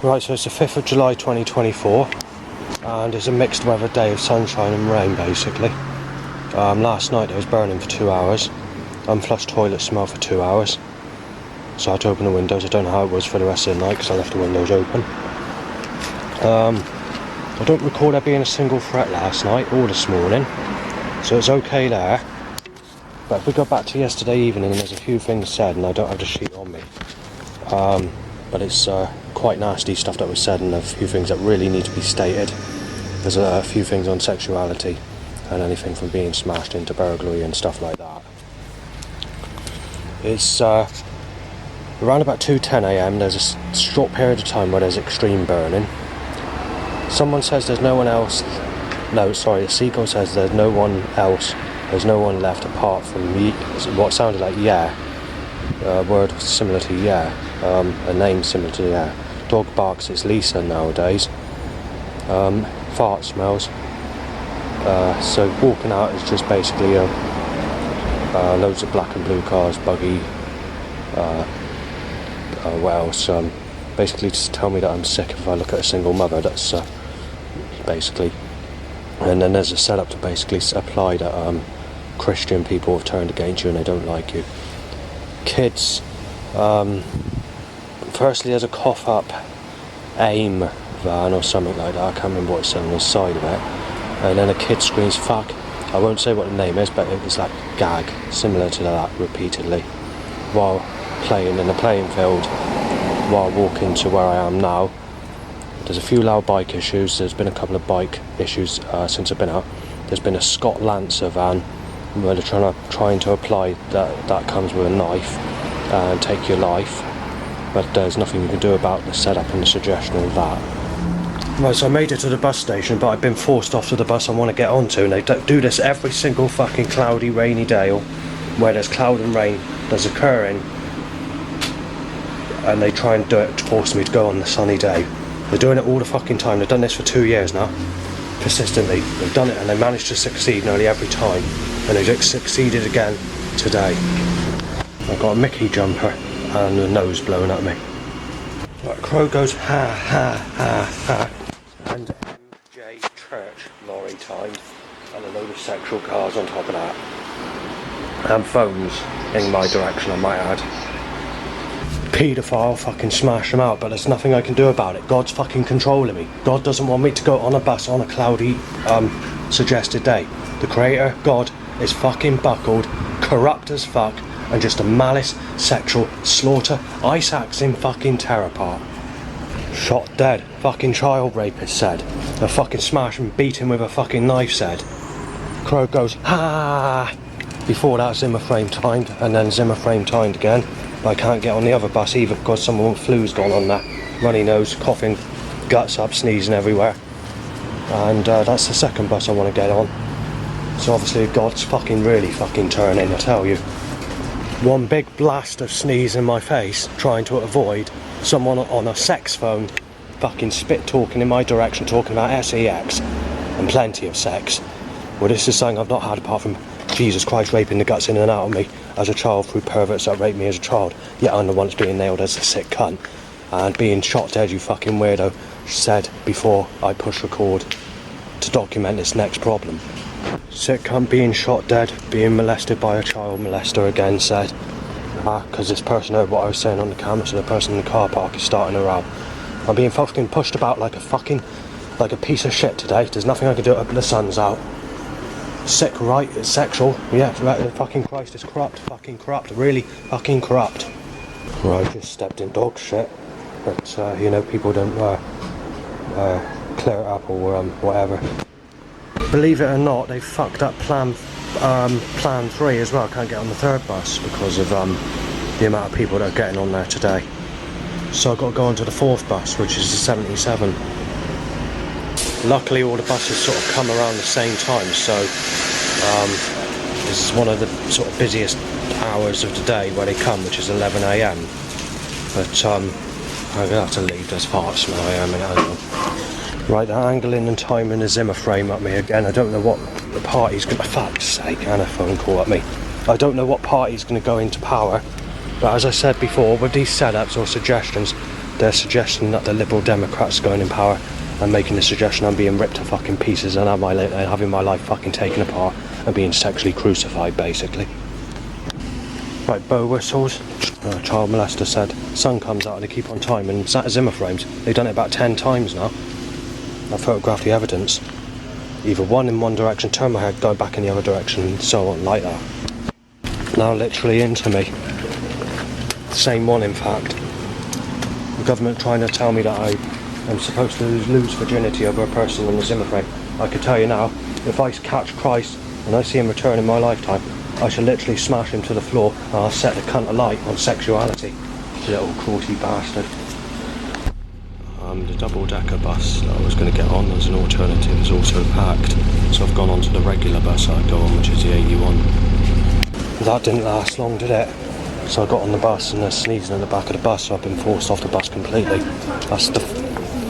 Right, so it's the 5th of July 2024 and it's a mixed weather day of sunshine and rain basically. Last night it was burning for 2 hours. Unflushed toilet smell for 2 hours. So I had to open the windows. I don't know how it was for the rest of the night because I left the windows open. I don't recall there being a single threat last night or this morning, so it's okay there. But if we go back to yesterday evening, there's a few things said and I don't have the sheet on me. But it's quite nasty stuff that was said and a few things that really need to be stated. There's a few things on sexuality and anything from being smashed into burglary and stuff like that. It's around about 2:10 a.m. there's a short period of time where there's extreme burning. Someone says there's no one else. No, sorry, the seagull says there's no one else. There's no one left apart from me. What sounded like yeah. A word similar to yeah. A name similar to yeah. Dog barks, it's Lisa nowadays. Fart smells. So walking out is just basically loads of black and blue cars, buggy. What else? Basically just tell me that I'm sick if I look at a single mother. That's basically. And then there's a setup to basically apply that Christian people have turned against you and they don't like you. Kids. Firstly, there's a cough up AIM van or something like that. I can't remember what it said on the side of it. And then a kid screams fuck. I won't say what the name is, but it was like gag, similar to that repeatedly, while playing in the playing field, while walking to where I am now. There's a few loud bike issues. There's been a couple of bike issues since I've been out. There's been a Scott Lancer van where they're trying to apply that comes with a knife and take your life. But there's nothing you can do about the setup and the suggestion of that. Right, so I made it to the bus station, but I've been forced off to the bus I want to get onto, and they do this every single fucking cloudy, rainy day, or where there's cloud and rain that's occurring, and they try and do it to force me to go on the sunny day. They're doing it all the fucking time. They've done this for 2 years now, persistently. They've done it and they managed to succeed nearly every time, and they've succeeded again today. I've got a Mickey jumper and the nose blowing at me. Right, crow goes ha ha ha ha, and MJ Church lorry timed, and a load of sexual cars on top of that, and phones in my direction, I might add. Paedophile, fucking smash them out, but there's nothing I can do about it. God's fucking controlling me. God doesn't want me to go on a bus on a cloudy suggested day. The creator, God, is fucking buckled, corrupt as fuck, and just a malice, sexual slaughter, ice axe in fucking terror park. Shot dead, fucking child rapist said. A fucking smash and beat him with a fucking knife said. Crow goes, ha! Before that, Zimmer frame timed, and then Zimmer frame timed again. But I can't get on the other bus either because someone with flu's gone on that. Runny nose, coughing, guts up, sneezing everywhere. And that's the second bus I want to get on. So obviously God's fucking really fucking turning, I tell you. One big blast of sneeze in my face, trying to avoid someone on a sex phone fucking spit talking in my direction, talking about sex and plenty of sex. Well, this is something I've not had apart from Jesus Christ raping the guts in and out of me as a child through perverts that raped me as a child. Yet I'm the one that's being nailed as a sick cunt and being shot dead, you fucking weirdo, said before I push record to document this next problem. Sick cunt being shot dead, being molested by a child molester again said. Because this person heard what I was saying on the camera, so the person in the car park is starting a row. I'm being fucking pushed about like a piece of shit today. There's nothing I can do up the sun's out. Sick, right? It's sexual. Yeah, fucking Christ, it's corrupt. Fucking corrupt. Really fucking corrupt. Right, just stepped in dog shit. But, you know, people don't clear it up or whatever. Believe it or not, they fucked up plan 3 as well. I can't get on the third bus because of the amount of people that are getting on there today. So I've got to go on to the fourth bus, which is the 77. Luckily all the buses sort of come around the same time, so this is one of the sort of busiest hours of the day where they come, which is 11 a.m. But I'm going to have to leave, there's far smell I am in. Right, the angling and timing the Zimmer frame at me again. I don't know what the party's going to, fuck's sake, and a phone call at me. I don't know what party's going to go into power, but as I said before, with these setups or suggestions, they're suggesting that the Liberal Democrats are going in power and making the suggestion I'm being ripped to fucking pieces and having my life fucking taken apart and being sexually crucified, basically. Right, bow whistles. Child molester said, sun comes out and they keep on timing. It's at Zimmer frames. They've done it about 10 times now. I photographed the evidence. Either one in one direction, turn my head, go back in the other direction, and so on, like that. Now literally into me. Same one, in fact. The government trying to tell me that I am supposed to lose virginity over a person on the Zimmer frame. I can tell you now, if I catch Christ and I see him return in my lifetime, I shall literally smash him to the floor and I'll set the cunt alight on sexuality. Little cruelty bastard. The double-decker bus that I was going to get on as an alternative is also packed, so I've gone on to the regular bus I'd go on, which is the 81. That didn't last long, did it? So I got on the bus and they're sneezing in the back of the bus, so I've been forced off the bus completely. That's the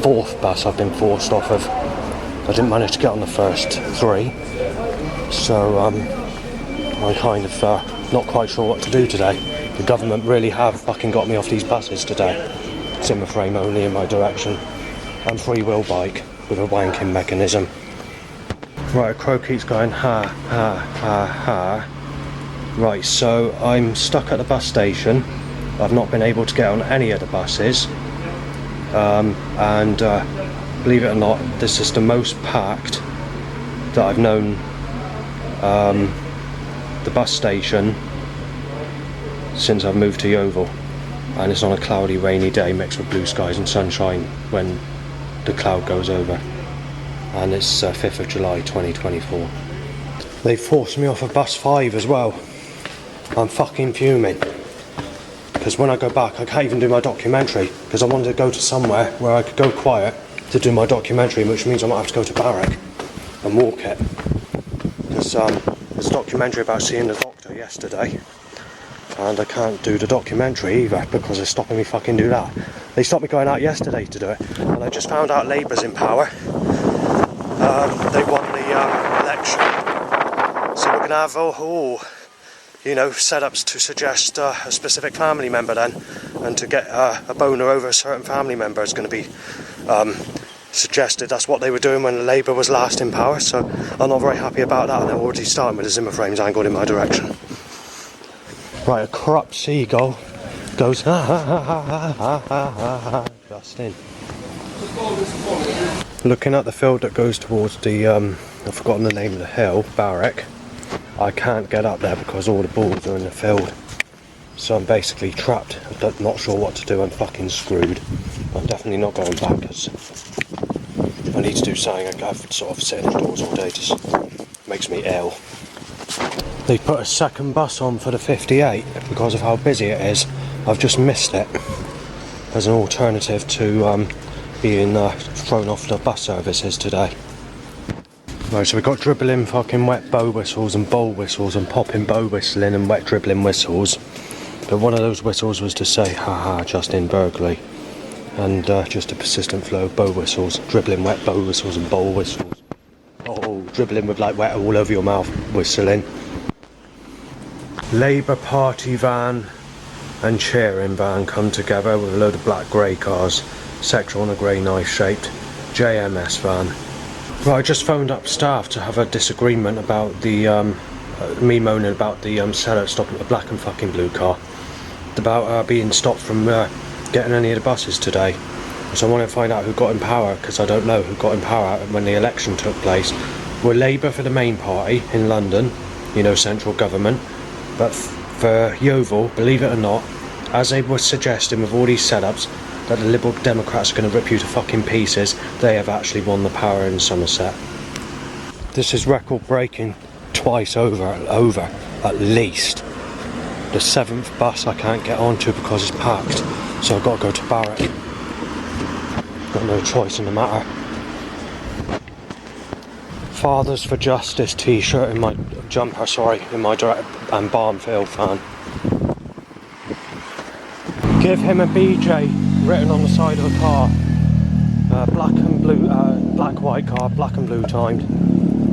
fourth bus I've been forced off of. I didn't manage to get on the first three, so I'm kind of not quite sure what to do today. The government really have fucking got me off these buses today. Zimmer frame only in my direction, and free-wheel bike with a wanking mechanism. Right, a crow keeps going ha ha ha ha. Right, so I'm stuck at the bus station. I've not been able to get on any of the buses, and believe it or not, this is the most packed that I've known the bus station since I've moved to Yeovil. And it's on a cloudy, rainy day mixed with blue skies and sunshine when the cloud goes over. And it's 5th of July 2024. They forced me off of bus 5 as well. I'm fucking fuming. Because when I go back, I can't even do my documentary. Because I wanted to go to somewhere where I could go quiet to do my documentary, which means I might have to go to Barrack and walk it. Because there's a documentary about seeing the doctor yesterday. And I can't do the documentary either because they're stopping me fucking do that. They stopped me going out yesterday to do it, and I just found out Labour's in power. They won the election, so we're gonna have setups to suggest a specific family member then, and to get a boner over a certain family member is going to be suggested. That's what they were doing when Labour was last in power. So I'm not very happy about that, and they're already starting with the Zimmer frames angled in my direction. Right, a corrupt seagull goes ha ha ha ha ha ha ha ha just in. Looking at the field that goes towards the I've forgotten the name of the hill, Barrack. I can't get up there because all the balls are in the field. So I'm basically trapped. I'm not sure what to do. I'm fucking screwed. I'm definitely not going back because I need to do something. I've sort of sitting indoors all day, just makes me ill. They put a second bus on for the 58 because of how busy it is. I've just missed it as an alternative to being thrown off the bus services today. Right, so we've got dribbling fucking wet bow whistles and bowl whistles and popping bow whistling and wet dribbling whistles. But one of those whistles was to say haha just in burglary. And just a persistent flow of bow whistles, dribbling wet bow whistles and bowl whistles. Oh, dribbling with like wet all over your mouth whistling. Labour Party van and cheering van come together with a load of black grey cars, sector on a grey knife shaped JMS van. Right, I just phoned up staff to have a disagreement about the me moaning about the seller stopping the black and fucking blue car, about being stopped from getting any of the buses today. So I want to find out who got in power, because I don't know who got in power when the election took place. We're Labour for the main party in London, central government. But for Yeovil, believe it or not, as they were suggesting with all these setups, that the Liberal Democrats are going to rip you to fucking pieces, they have actually won the power in Somerset. This is record breaking twice over at least. The 7th bus I can't get onto because it's packed, so I've got to go to Barrack. Got no choice in the matter. Fathers for Justice t-shirt in my jumper, in my direct and Barnfield fan. Give him a BJ written on the side of the car. Black and blue, black white car, black and blue timed,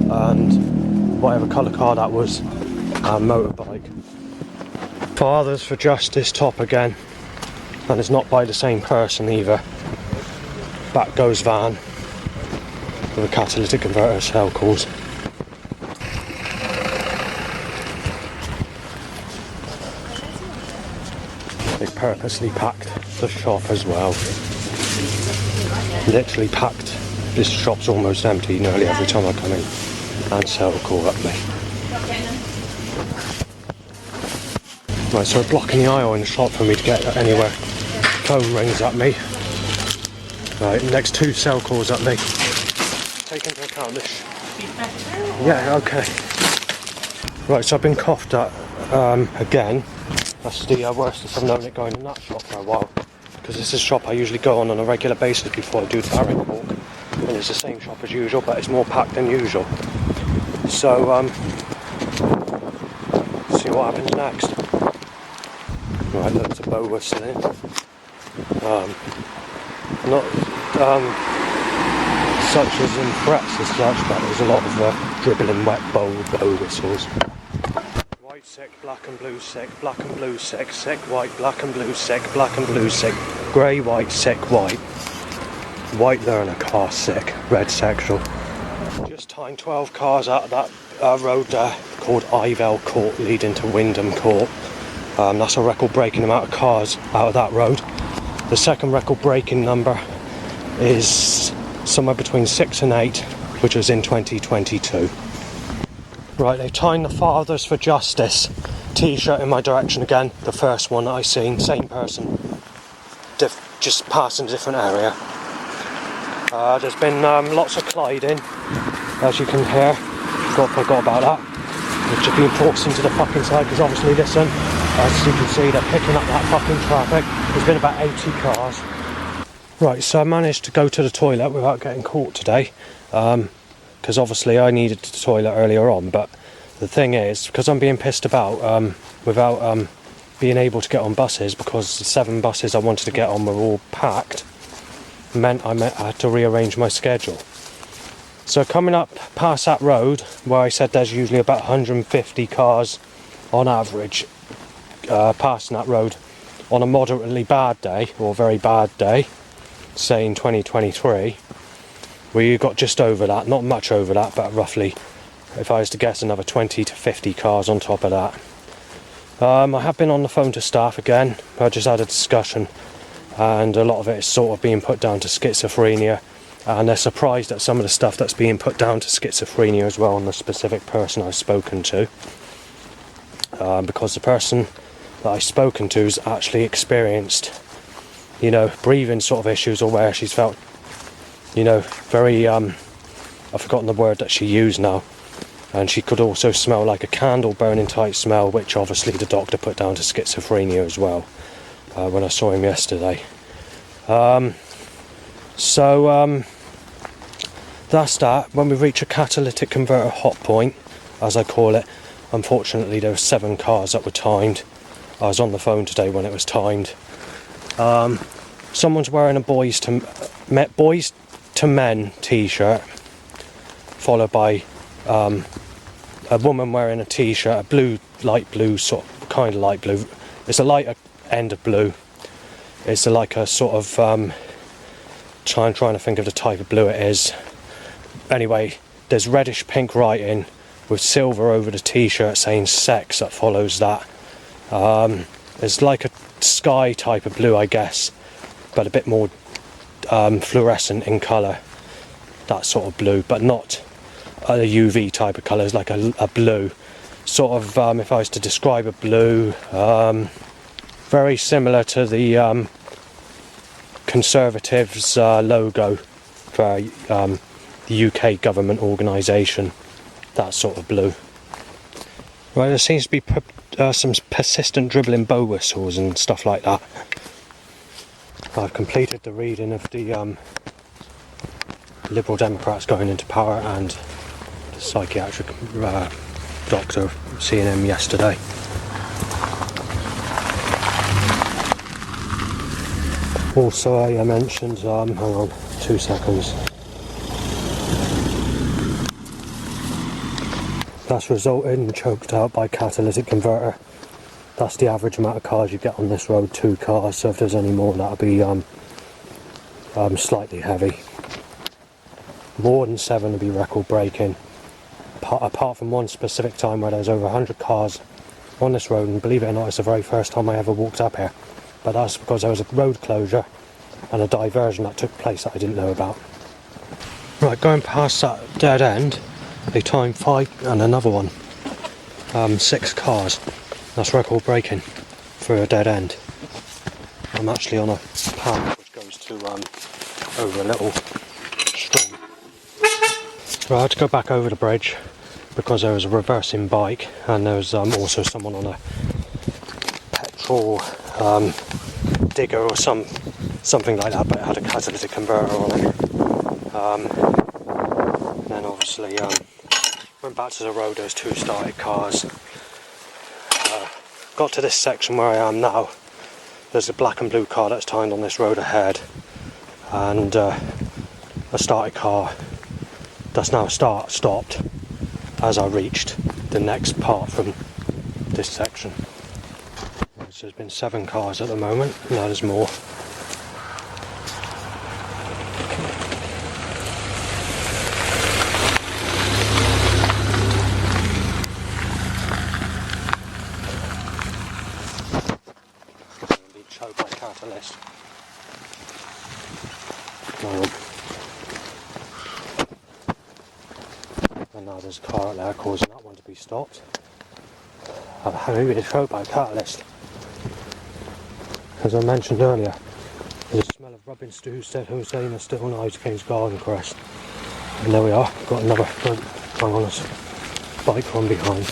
and whatever colour car that was, motorbike. Fathers for Justice top again. and it's not by the same person either. Back goes van with a catalytic converter cell calls. They purposely packed the shop as well. Literally packed. This shop's almost empty nearly every time I come in, and cell call up me. Right, so we're blocking the aisle in the shop for me to get anywhere. Phone rings at me. Right, next 2 cell calls at me. Take into account this. Yeah, okay. Right, so I've been coughed at again. That's the worstest I've known it going in that shop for a while. Because this is a shop I usually go on a regular basis before I do the barrack walk. And it's the same shop as usual, but it's more packed than usual. So, see what happens next. Right, loads of bow whistling. Not such as in frets as such, but there's a lot of dribbling wet bow whistles. White sick, black and blue sick, black and blue sick, sick white, black and blue sick, black and blue sick, grey white sick white, white learner car sick, red sexual. Just tying 12 cars out of that road there called Ivell Court leading to Wyndham Court. That's a record breaking amount of cars out of that road. The second record breaking number is somewhere between 6 and 8, which was in 2022. Right, they've tied the Fathers for Justice t-shirt in my direction again. The first one that I seen, same person, just passing a different area. There's been lots of colliding, as you can hear. Forgot about that. They've just been forced into the fucking side because obviously, listen, as you can see, they're picking up that fucking traffic. There's been about 80 cars. Right, so I managed to go to the toilet without getting caught today. Because obviously I needed the toilet earlier on, but the thing is, because I'm being pissed about without being able to get on buses, because the 7 buses I wanted to get on were all packed, meant I had to rearrange my schedule. So coming up past that road, where I said there's usually about 150 cars on average passing that road on a moderately bad day, or very bad day, say in 2023, we got just over that, not much over that, but roughly, if I was to guess, another 20 to 50 cars on top of that. I have been on the phone to staff again. I just had a discussion, and a lot of it is sort of being put down to schizophrenia, and they're surprised at some of the stuff that's being put down to schizophrenia as well on the specific person I've spoken to, because the person that I've spoken to has actually experienced, breathing sort of issues, or where she's felt, very, I've forgotten the word that she used now, and she could also smell like a candle burning tight smell, which obviously the doctor put down to schizophrenia as well, when I saw him yesterday. So that's that. When we reach a catalytic converter hot point, as I call it, unfortunately there were 7 cars that were timed. I was on the phone today when it was timed. Someone's wearing a boys to men t-shirt, followed by a woman wearing a t-shirt, a blue, light blue, sort of, kind of light blue. It's a lighter end of blue. It's like a sort of trying to think of the type of blue it is. Anyway, there's reddish pink writing with silver over the t-shirt saying sex that follows that. It's like a sky type of blue, I guess, but a bit more fluorescent in colour, that sort of blue, but not a UV type of colour. It's like a blue, sort of, if I was to describe a blue, very similar to the Conservatives logo for the UK government organisation, that sort of blue. Right, there seems to be some persistent dribbling bow whistles and stuff like that. I've completed the reading of the Liberal Democrats going into power and the psychiatric doctor, seeing him yesterday. Also, I mentioned, hang on 2 seconds. That's resulted in choked out by catalytic converter. That's the average amount of cars you get on this road, 2 cars, so if there's any more that'll be slightly heavy. More than 7 would be record breaking. Apart from one specific time where there's over 100 cars on this road, and believe it or not, it's the very first time I ever walked up here. But that's because there was a road closure and a diversion that took place that I didn't know about. Right, going past that dead end, they timed 5 and another one. 6 cars. That's record breaking for a dead end. I'm actually on a path which goes to over a little stream. Right, I had to go back over the bridge because there was a reversing bike, and there was also someone on a petrol digger or something like that, but it had a catalytic converter on it. And then obviously went back to the road. There's 2 started cars. Got to this section where I am now. There's a black and blue car that's timed on this road ahead, and a started car that's now stopped as I reached the next part from this section. So there's been 7 cars at the moment. Now there's more. Being choked by catalyst. And now there's a car out there causing that one to be stopped. I've been choked by a catalyst. As I mentioned earlier, there's a smell of rubbing stew, said Hossein, still on Ice King's Garden Crest. And there we are, got another hang on us. Bike from behind.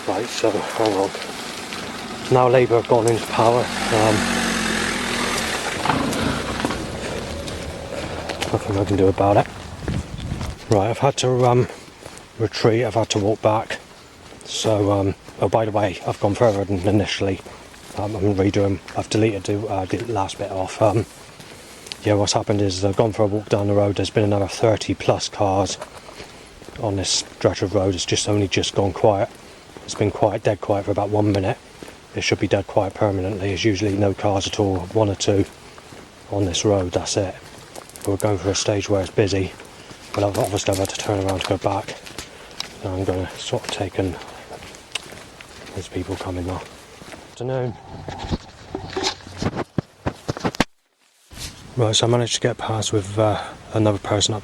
Right, so hang on. Now Labour have gone into power. Nothing I can do about it. Right, I've had to retreat, I've had to walk back. So, oh by the way, I've gone further than initially. I'm redoing, I've deleted the last bit off. Yeah, what's happened is I've gone for a walk down the road. There's been another 30 plus cars on this stretch of road. It's just only just gone quiet. It's been quiet, dead quiet for about 1 minute. It should be dead quiet permanently. There's usually no cars at all, 1 or 2 on this road, that's it. But we're going for a stage where it's busy. But obviously I've had to turn around to go back. So I'm going to sort of take and there's people coming now. Afternoon. Right, so I managed to get past with another person up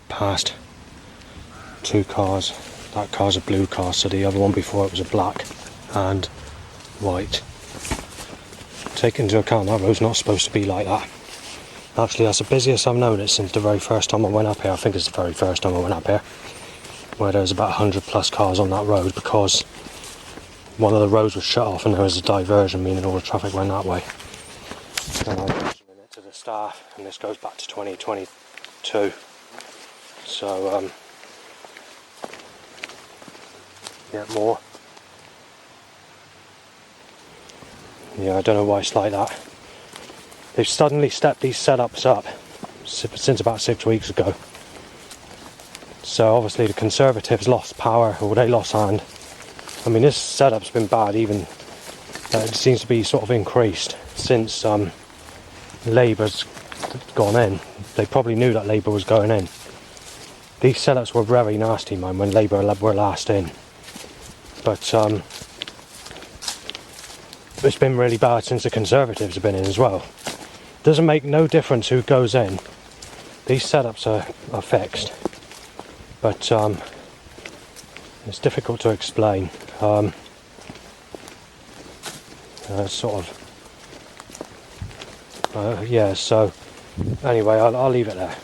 past 2 cars. That car's a blue car, so the other one before it was a black and white. Take into account that road's not supposed to be like that. Actually, that's the busiest I've known it since the very first time I went up here. I think it's the very first time I went up here, where there was about 100 plus cars on that road because one of the roads was shut off and there was a diversion, meaning all the traffic went that way. And I mentioned it to the staff, and this goes back to 2022. So, yeah, more. Yeah, I don't know why it's like that. They've suddenly stepped these setups up since about 6 weeks ago. So obviously the Conservatives lost power, or they lost hand. I mean, this setup's been bad, even it seems to be sort of increased since Labour's gone in. They probably knew that Labour was going in. These setups were very nasty, man, when Labour were last in. But it's been really bad since the Conservatives have been in as well. Doesn't make no difference who goes in. These setups are fixed. But it's difficult to explain. Sort of. Yeah, so anyway, I'll leave it there.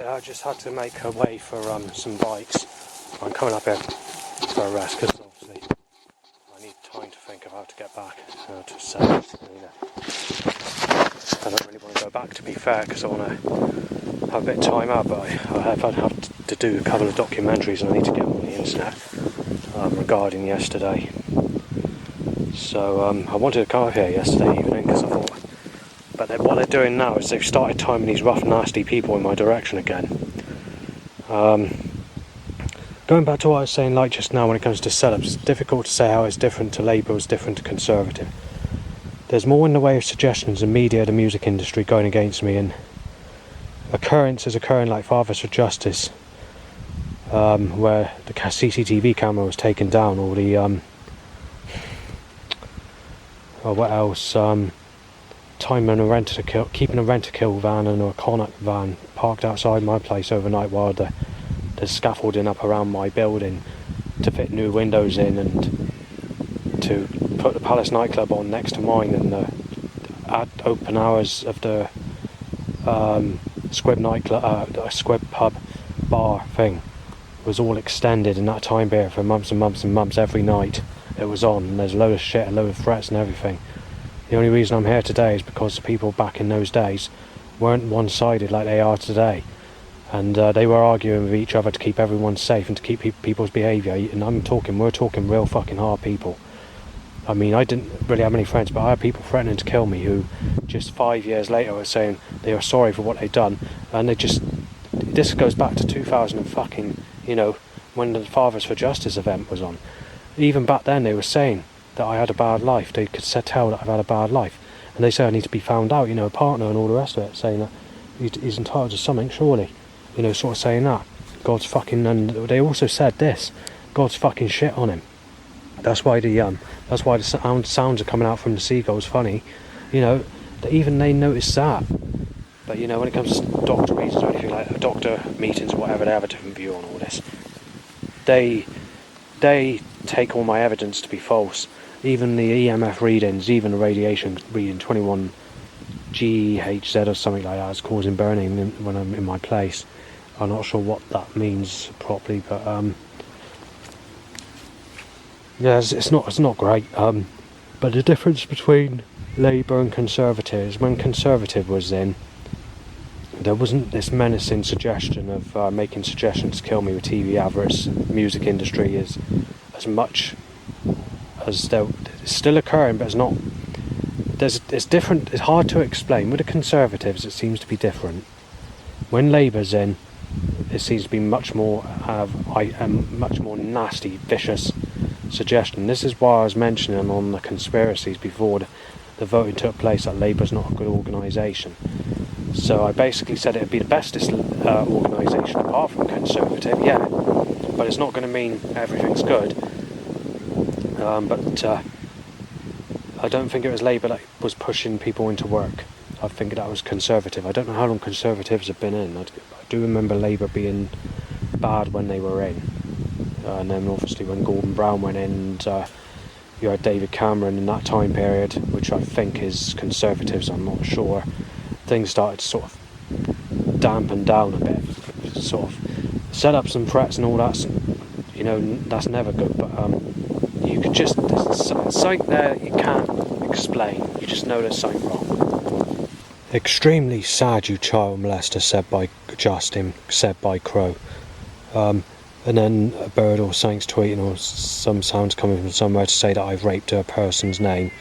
I just had to make a way for some bikes. I'm coming up here for a rest because obviously I need time to think of how to get back to set. I don't really want to go back, to be fair, because I want to have a bit of time out, but I have to do a couple of documentaries and I need to get them on the internet regarding yesterday. So I wanted to come up here yesterday evening because I thought, but what they're doing now is they've started timing these rough nasty people in my direction again. Going back to what I was saying like just now when it comes to setups, it's difficult to say how it's different to Labour, it's different to Conservative. There's more in the way of suggestions in media, the music industry going against me, and occurrences occurring like Fathers for Justice, where the CCTV camera was taken down, or the what else? Timing a keeping a rent-a-kill van and a Connacht van parked outside my place overnight while there's scaffolding up around my building to fit new windows in, and to put the Palace nightclub on next to mine, and at open hours of the Squib nightclub, Squib pub bar thing was all extended in that time period for months and months and months. Every night it was on, and there's a load of shit, a load of threats and everything. The only reason I'm here today is because the people back in those days weren't one-sided like they are today, and they were arguing with each other to keep everyone safe and to keep people's behaviour. And we're talking real fucking hard people. I mean, I didn't really have many friends, but I had people threatening to kill me who just 5 years later were saying they were sorry for what they'd done, and this goes back to 2000 and fucking, when the Fathers for Justice event was on. Even back then they were saying that I had a bad life. They could tell that I've had a bad life, and they say I need to be found out, a partner and all the rest of it, saying that he's entitled to something, surely, sort of saying that God's fucking. And they also said this: God's fucking shit on him. That's why the sounds are coming out from the seagulls funny, that even they notice that. But when it comes to doctor meetings or anything like that, doctor meetings or whatever, they have a different view on all this. They take all my evidence to be false. Even the EMF readings, even the radiation reading 21 GHz or something like that is causing burning when I'm in my place. I'm not sure what that means properly, but yeah, it's not great. But the difference between Labour and Conservatives, when Conservative was in, there wasn't this menacing suggestion of making suggestions to kill me with TV adverts. Music industry is as much as it's still occurring, but it's not. It's different. It's hard to explain. With the Conservatives, it seems to be different. When Labour's in, it seems to be much more much more nasty, vicious suggestion. This is why I was mentioning on the conspiracies before the voting took place that Labour's not a good organisation. So I basically said it would be the bestest organisation apart from Conservative, yeah, but it's not going to mean everything's good. But I don't think it was Labour that was pushing people into work. I think that was Conservative. I don't know how long Conservatives have been in. I do remember Labour being bad when they were in. And then obviously when Gordon Brown went in, and you had David Cameron in that time period, which I think is Conservatives, I'm not sure. Things started to sort of dampen down a bit. Sort of set up some threats and all that, that's never good. But you could just, there's something there that you can't explain. You just know there's something wrong. Extremely sad, you child molester, said by Justin, said by Crow. And then a bird or something's tweeting, or some sounds coming from somewhere to say that I've raped a person's name,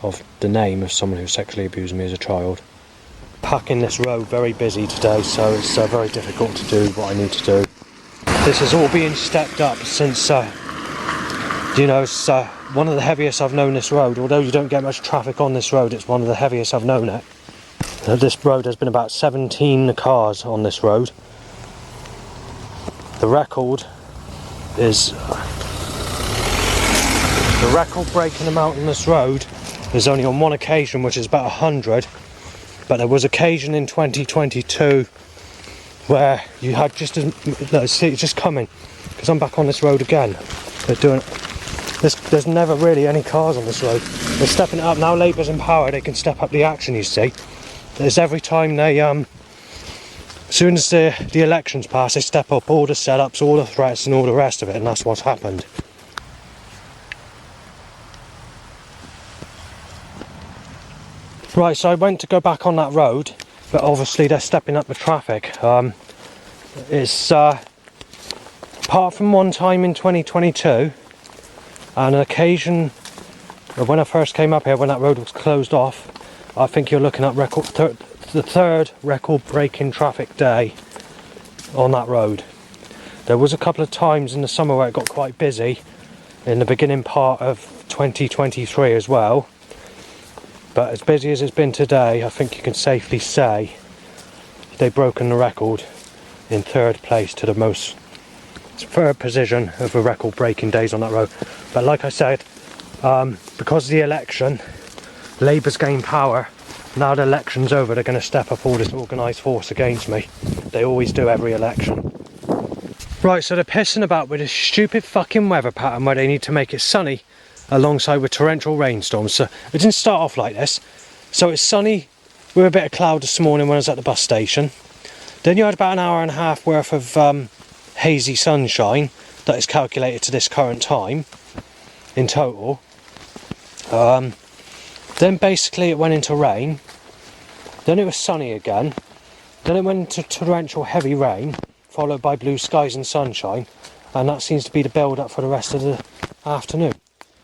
of the name of someone who sexually abused me as a child. Packing this road, very busy today, so it's very difficult to do what I need to do. This is all being stepped up since, it's one of the heaviest I've known this road. Although you don't get much traffic on this road, it's one of the heaviest I've known it. This road has been about 17 cars on this road. The record breaking amount on this road is only on one occasion, which is about 100. But there was occasion in 2022 where you had just coming, because I'm back on this road again. They're doing there's never really any cars on this road. They're stepping it up now. Labour's in power, they can step up the action, you see. There's every time they as soon as the elections pass, they step up all the setups, all the threats and all the rest of it, and that's what's happened. Right, so I went to go back on that road, but obviously they're stepping up the traffic. It's apart from one time in 2022, and an occasion when I first came up here, when that road was closed off, I think you're looking at the third record-breaking traffic day on that road. There was a couple of times in the summer where it got quite busy, in the beginning part of 2023 as well. But as busy as it's been today, I think you can safely say they've broken the record in third place to the most third position of the record breaking days on that road. But like I said, because of the election, Labour's gained power. Now the election's over, they're going to step up all this organised force against me. They always do every election. Right, so they're pissing about with this stupid fucking weather pattern where they need to make it sunny alongside with torrential rainstorms. So it didn't start off like this. So it's sunny with a bit of cloud this morning when I was at the bus station. Then you had about an hour and a half worth of hazy sunshine that is calculated to this current time in total. Then basically it went into rain. Then it was sunny again. Then it went into torrential heavy rain, followed by blue skies and sunshine, and that seems to be the build up for the rest of the afternoon.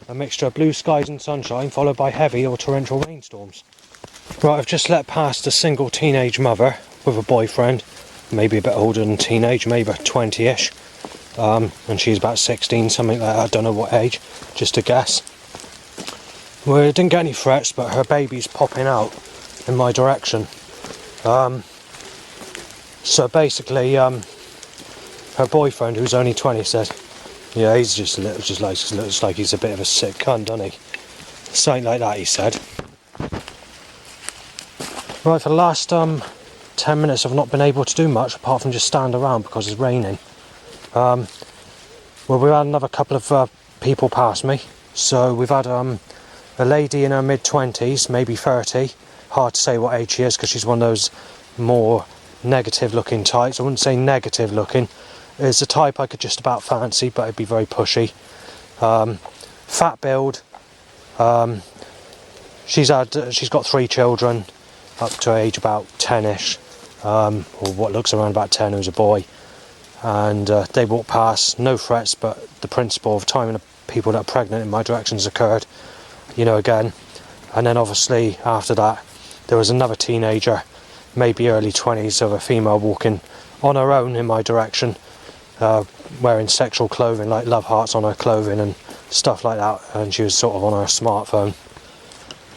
A mixture of blue skies and sunshine, followed by heavy or torrential rainstorms. Right, I've just let past a single teenage mother with a boyfriend, maybe a bit older than teenage, maybe 20-ish, and she's about 16, something like that, I don't know what age, just a guess. Well, I didn't get any threats, but her baby's popping out in my direction. So basically, her boyfriend, who's only 20, said, "Yeah, he's just looks like he's a bit of a sick cunt, doesn't he?" Something like that, he said. Right, for the last 10 minutes, I've not been able to do much apart from just stand around because it's raining. Well, we've had another couple of people pass me. So we've had a lady in her mid-20s, maybe 30. Hard to say what age she is because she's one of those more negative looking types. I wouldn't say negative looking. It's a type I could just about fancy, but it'd be very pushy. Fat build. She's got 3 children up to age about 10ish, or what looks around about 10, who's a boy. And they walked past, no threats, but the principle of timing the people that are pregnant in my direction has occurred, again. And then obviously after that there was another teenager, maybe early 20s, of a female walking on her own in my direction, wearing sexual clothing like love hearts on her clothing and stuff like that, and she was sort of on her smartphone.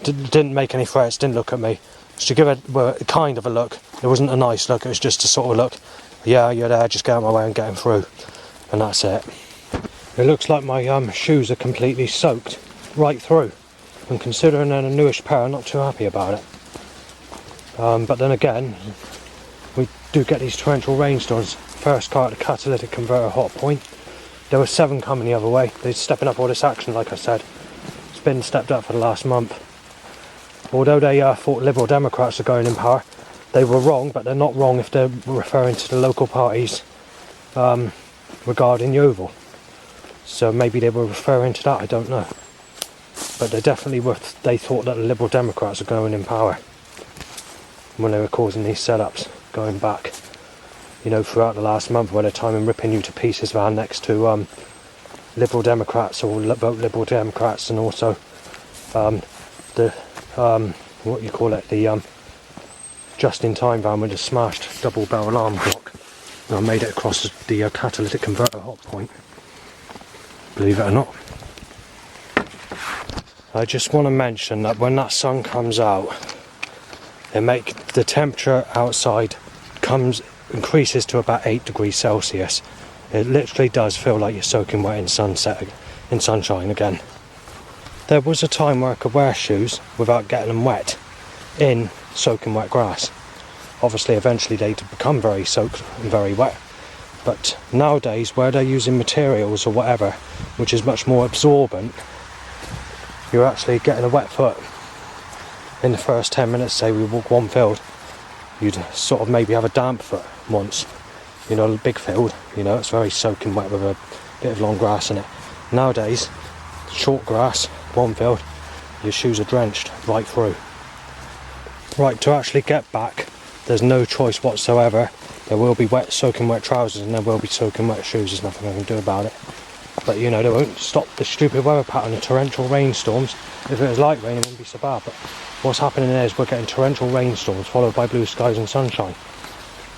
Didn't make any threats, didn't look at me. She gave it kind of a look. It wasn't a nice look, it was just a sort of look, yeah, you're there, just get out of my way and get him through, and that's it. It looks like my shoes are completely soaked right through, and considering they're a newish pair, I'm not too happy about it. But then again, we do get these torrential rainstorms. First car at the catalytic converter hot point. There were 7 coming the other way. They're stepping up all this action, like I said. It's been stepped up for the last month. Although they thought Liberal Democrats are going in power, they were wrong, but they're not wrong if they're referring to the local parties regarding Yeovil. So maybe they were referring to that, I don't know. But they definitely were. They thought that the Liberal Democrats are going in power when they were causing these setups, going back, throughout the last month, where they're time and ripping you to pieces van next to Liberal Democrats or vote Liberal Democrats, and also the just-in-time van with a smashed double-barrel alarm clock. And I made it across the catalytic converter hot point, believe it or not. I just want to mention that when that sun comes out, the temperature outside increases to about 8 degrees Celsius. It literally does feel like you're soaking wet in sunshine again. There was a time where I could wear shoes without getting them wet in soaking wet grass. Obviously eventually they become very soaked and very wet, but nowadays where they're using materials or whatever which is much more absorbent, you're actually getting a wet foot. In the first 10 minutes, say we walk one field, you'd sort of maybe have a damp foot once. A big field, it's very soaking wet with a bit of long grass in it. Nowadays, short grass, one field, your shoes are drenched right through. Right, to actually get back, there's no choice whatsoever. There will be soaking wet trousers and there will be soaking wet shoes. There's nothing I can do about it. But they won't stop the stupid weather pattern of torrential rainstorms. If it was light rain, it wouldn't be so bad. But what's happening there is we're getting torrential rainstorms followed by blue skies and sunshine.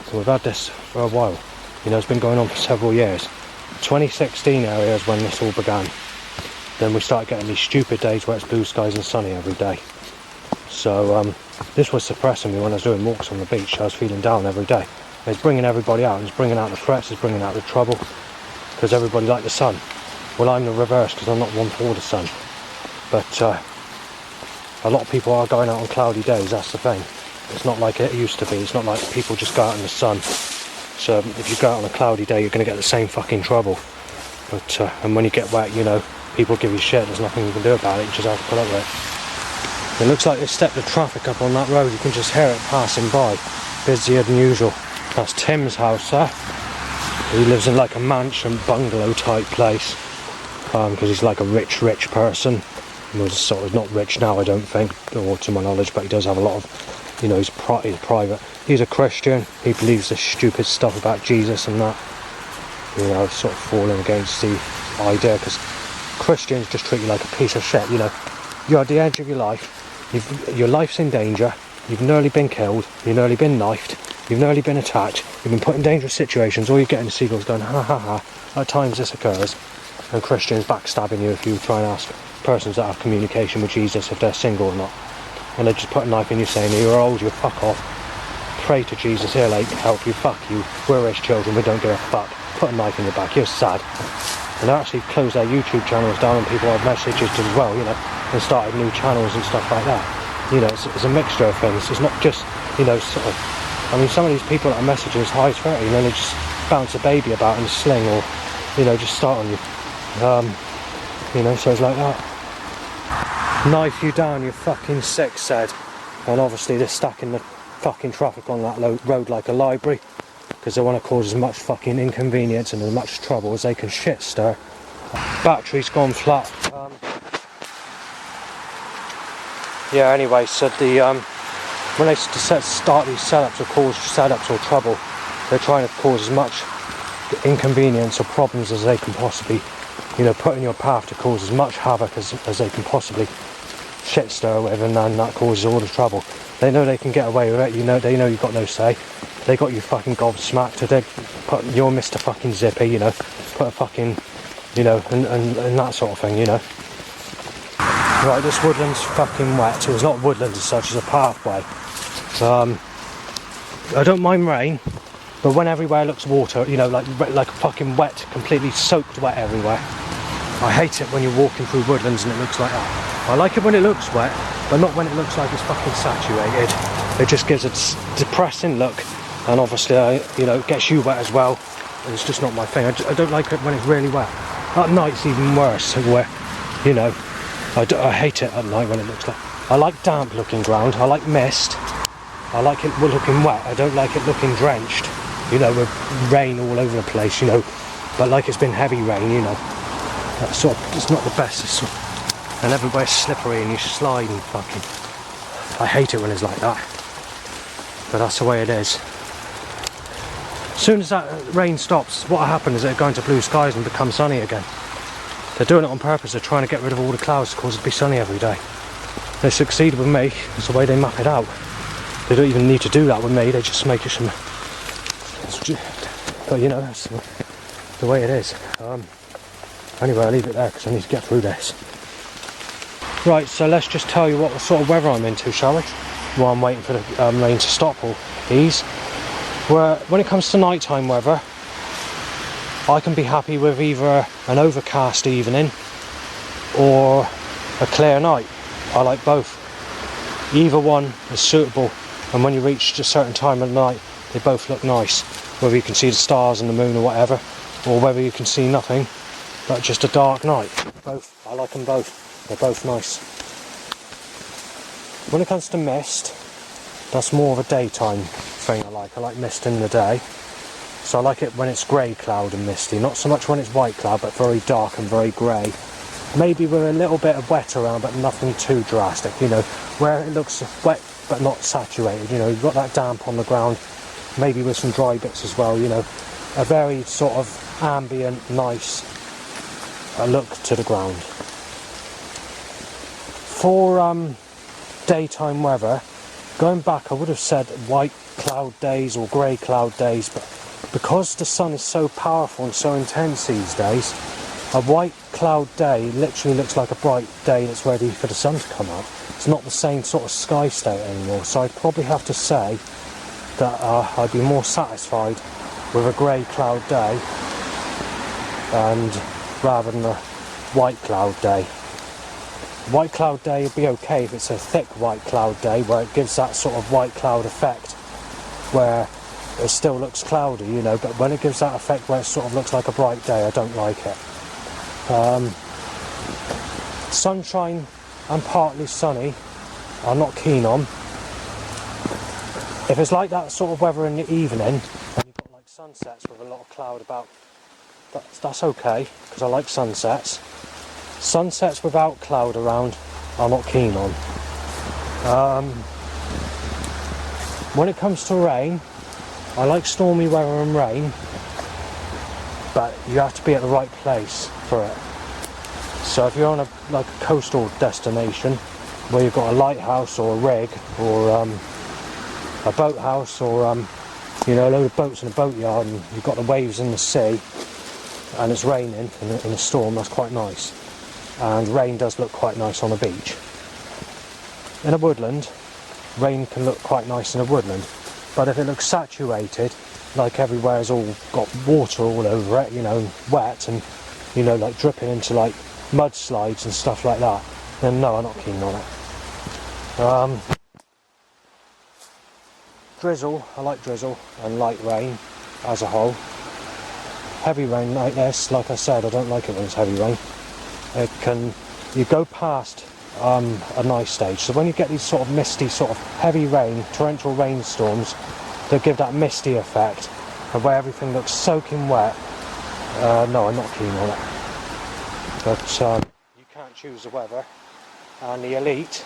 So we've had this for a while. You know, it's been going on for several years. 2016 area is when this all began. Then we started getting these stupid days where it's blue skies and sunny every day. So this was suppressing me when I was doing walks on the beach. I was feeling down every day. It's bringing everybody out. It's bringing out the threats. It's bringing out the trouble. Because everybody liked the sun. Well, I'm the reverse because I'm not one for the sun. But a lot of people are going out on cloudy days. That's the thing. It's not like it used to be. It's not like people just go out in the sun. So if you go out on a cloudy day, you're going to get the same fucking trouble. But and when you get wet, you know, people give you shit. There's nothing you can do about it. You just have to put up with it. It looks like they stepped the traffic up on that road. You can just hear it passing by. Busier than usual. That's Tim's house there. He lives in like a mansion bungalow type place. Because he's like a rich person. He was sort of not rich now, I don't think, or to my knowledge, but he does have a lot of, you know, he's private. He's a Christian. He believes this stupid stuff about Jesus and that. You know, sort of falling against the idea, because Christians just treat you like a piece of shit. You know, you're at the edge of your life. Your life's in danger. You've nearly been killed. You've nearly been knifed. You've nearly been attacked. You've been put in dangerous situations. All you're getting is seagulls going, ha ha ha. At times this occurs. And Christians backstabbing you if you try and ask persons that have communication with Jesus if they're single or not. And they just put a knife in you saying, you're old, you fuck off. Pray to Jesus, he'll help you, fuck you. We're his children, we don't give a fuck. Put a knife in your back, you're sad. And they actually closed their YouTube channels down and people had messages as well, you know, and started new channels and stuff like that. You know, it's a mixture of things. It's not just, you know, sort of, I mean, some of these people that are messaging as high as 30, you know, they just bounce a baby about in a sling or, you know, just start on you. You know, so it's like that. Knife you down, you're fucking sick, said. And obviously they're stacking the fucking traffic on that road like a library. Because they want to cause as much fucking inconvenience and as much trouble as they can shit stir. Battery's gone flat. Yeah, anyway, so when they start these setups or cause setups or trouble, they're trying to cause as much inconvenience or problems as they can possibly, you know, put in your path to cause as much havoc as they can possibly shit stir with, and then that causes all the trouble. They know they can get away with it, you know, they know you've got no say. They got you fucking gobsmacked, they put, you're Mr. fucking Zippy, you know, put a fucking, you know, and that sort of thing, you know. Right, this woodland's fucking wet, so it's not woodland as such, as a pathway. I don't mind rain, but when everywhere looks water, you know, like a fucking wet, completely soaked wet everywhere. I hate it when you're walking through woodlands and it looks like that. I like it when it looks wet, but not when it looks like it's fucking saturated. It just gives a depressing look, and obviously, you know, it gets you wet as well. And it's just not my thing. I don't like it when it's really wet. At night's even worse, where, you know, I hate it at night when it looks like. I like damp looking ground. I like mist. I like it looking wet. I don't like it looking drenched, you know, with rain all over the place, you know, but like it's been heavy rain, you know. That's sort of, it's not the best. It's sort of, and everywhere's slippery and you slide and fucking. I hate it when it's like that, but that's the way it is. As soon as that rain stops, what happens is it'll go into blue skies and become sunny again. They're doing it on purpose. They're trying to get rid of all the clouds to cause it to be sunny every day. They succeed with me. It's the way they map it out. They don't even need to do that with me. They just make it some. But you know, that's the way it is. Anyway, I'll leave it there because I need to get through this. Right, so let's just tell you what sort of weather I'm into, shall we? While I'm waiting for the rain to stop or ease. When it comes to nighttime weather, I can be happy with either an overcast evening or a clear night. I like both. Either one is suitable, and when you reach a certain time of the night, they both look nice. Whether you can see the stars and the moon or whatever, or whether you can see nothing, but just a dark night. Both. I like them both. They're both nice. When it comes to mist, that's more of a daytime thing I like. I like mist in the day. So I like it when it's grey cloud and misty, not so much when it's white cloud, but very dark and very grey. Maybe with a little bit of wet around, but nothing too drastic, you know, where it looks wet but not saturated, you know, you've got that damp on the ground, maybe with some dry bits as well, you know, a very sort of ambient, nice look to the ground. For daytime weather, going back I would have said white cloud days or grey cloud days, but because the sun is so powerful and so intense these days, a white cloud day literally looks like a bright day that's ready for the sun to come out. It's not the same sort of sky state anymore, so I'd probably have to say that I'd be more satisfied with a grey cloud day and rather than a white cloud day. White cloud day would be okay if it's a thick white cloud day where it gives that sort of white cloud effect where it still looks cloudy, you know, but when it gives that effect where it sort of looks like a bright day, I don't like it. Sunshine and partly sunny I'm not keen on. If it's like that sort of weather in the evening and you've got like sunsets with a lot of cloud about, that's okay because I like sunsets. Sunsets without cloud around I'm not keen on. When it comes to rain, I like stormy weather and rain, but you have to be at the right place for it. So if you're on a coastal destination where you've got a lighthouse or a rig or a boathouse or you know, a load of boats in a boatyard and you've got the waves in the sea and it's raining in a storm, that's quite nice. And rain does look quite nice on a beach. In a woodland, rain can look quite nice in a woodland, but if it looks saturated, like everywhere's all got water all over it, you know, wet and, you know, like dripping into like mudslides and stuff like that, then no, I'm not keen on it. Drizzle, I like drizzle and light rain as a whole. Heavy rain like this, like I said, I don't like it when it's heavy rain. You go past a nice stage. So when you get these sort of misty, sort of heavy rain, torrential rainstorms, they give that misty effect, and where everything looks soaking wet. No, I'm not keen on it. But you can't choose the weather, and the elite,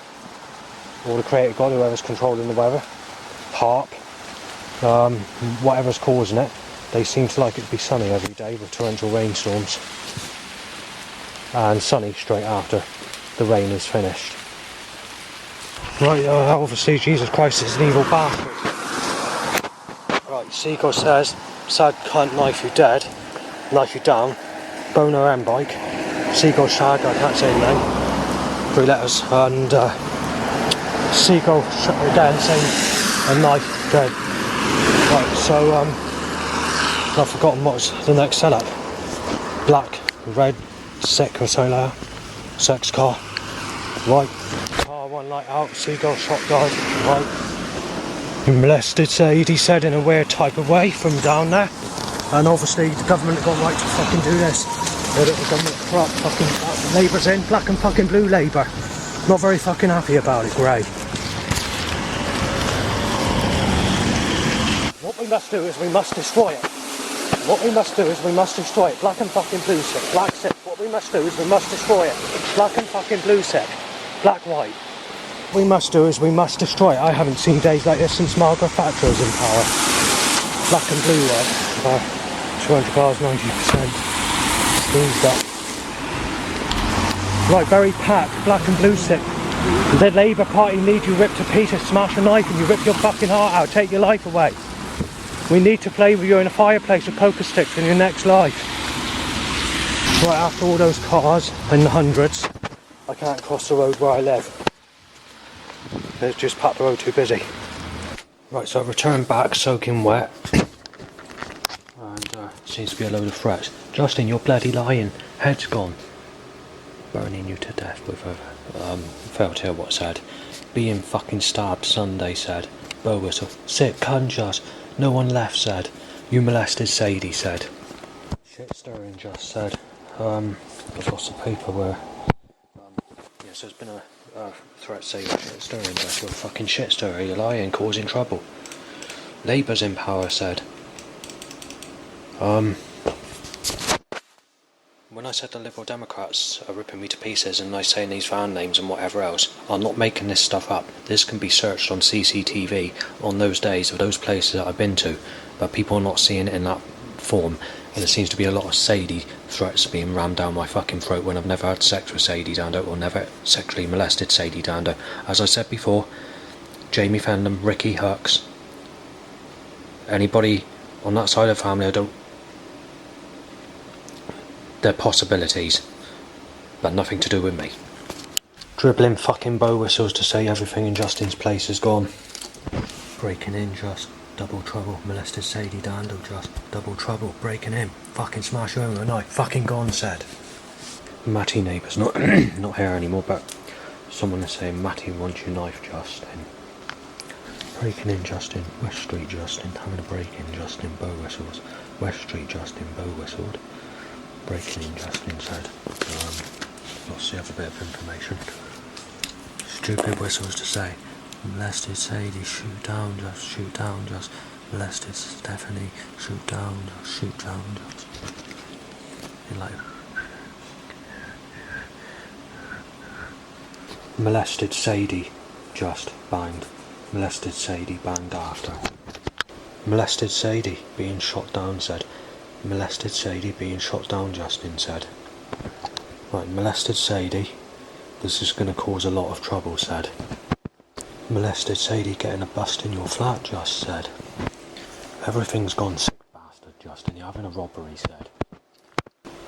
or the creator god, whoever's controlling the weather, HAARP, whatever's causing it, they seem to like it to be sunny every day with torrential rainstorms, and sunny straight after the rain is finished. Right, obviously Jesus Christ is an evil bastard. Right, Seagull says, sad cunt, knife you dead, knife you down, boner and bike, Seagull shag, I can't say the name, 3 letters, and Seagull again saying a knife dead. Right, so I've forgotten what's the next setup. Black, red, sick or something like that. Sex car. Right. Car one light out, Seagull shot guard. Right. You molested Said, he said in a weird type of way from down there. And obviously the government have got right to fucking do this. The government corrupt fucking Labour's in, black and fucking blue Labour. Not very fucking happy about it, grey. What we must do is we must destroy it. What we must do is we must destroy it. Black and fucking blue sick. Black sick. What we must do is we must destroy it. Black and fucking blue sick. Black white. What we must do is we must destroy it. I haven't seen days like this since Margaret Thatcher was in power. Black and blue white. 200 cars, 90%. Squeezed up. Right, very packed. Black and blue sick. The Labour Party need you ripped to pieces, smash a knife and you rip your fucking heart out, take your life away. We need to play with you in a fireplace with poker sticks in your next life. Right after all those cars in the hundreds, I can't cross the road where I live. It's just packed the road too busy. Right, so I've returned back soaking wet. And seems to be a load of threats. Justin, you're bloody lying. Head's gone. Burning you to death with a failed to hear what said. Being fucking stabbed Sunday said. Bow whistle. Sick cunt just. No one left said. You molested Sadie said. Shit stirring just said. I've lost the paper where yeah, so there's been a threat saying shit stirring just. You're a fucking shit stirrer, you're lying, causing trouble. Labour's in power said. When I said the Liberal Democrats are ripping me to pieces and I saying these van names and whatever else, I'm not making this stuff up. This can be searched on CCTV on those days of those places that I've been to, but people are not seeing it in that form, and there seems to be a lot of Sadie threats being rammed down my fucking throat when I've never had sex with Sadie Dando or never sexually molested Sadie Dando. As I said before, Jamie Fenton, Ricky Hux, anybody On that side of the family, I don't... They're possibilities, but nothing to do with me. Dribbling fucking bow whistles to say everything in Justin's place is gone. Breaking in, just double trouble. Molested Sadie Dandle, just double trouble. Breaking in, fucking smash her with a knife. Fucking gone, said. Matty neighbour's not not here anymore, but someone is saying Matty wants your knife, Justin. Breaking in, Justin. West Street, Justin. Having a break in, Justin. Bow whistles. West Street, Justin. Bow whistled. Breaking in, Justin said. Lost the other bit of information. Stupid whistles to say. Molested Sadie, shoot down, just. Molested Stephanie, shoot down, just. You're like... Molested Sadie, just banged. Molested Sadie banged after. Molested Sadie being shot down, said. Molested Sadie being shot down, Justin said. Right, molested Sadie. This is going to cause a lot of trouble, said. Molested Sadie getting a bust in your flat, just said. Everything's gone sick, bastard, Justin. You're having a robbery, said.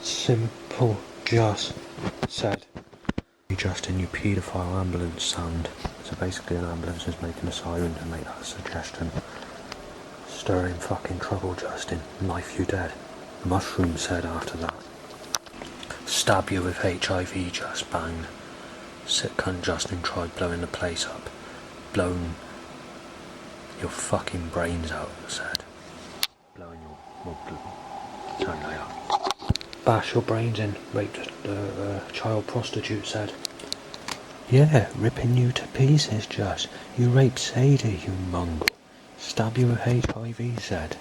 Simple, just said. Justin, you paedophile ambulance sound. So basically an ambulance is making a siren to make that suggestion. Stirring fucking trouble, Justin. Knife you dead. Mushroom said after that. Stab you with HIV, just banged. Sick cunt Justin tried blowing the place up. Blown your fucking brains out, said. Blowing your... something like that. Bash your brains in, raped a child prostitute, said. Yeah, ripping you to pieces, just. You raped Sadie, you mongrel. Stab you with HIV, said.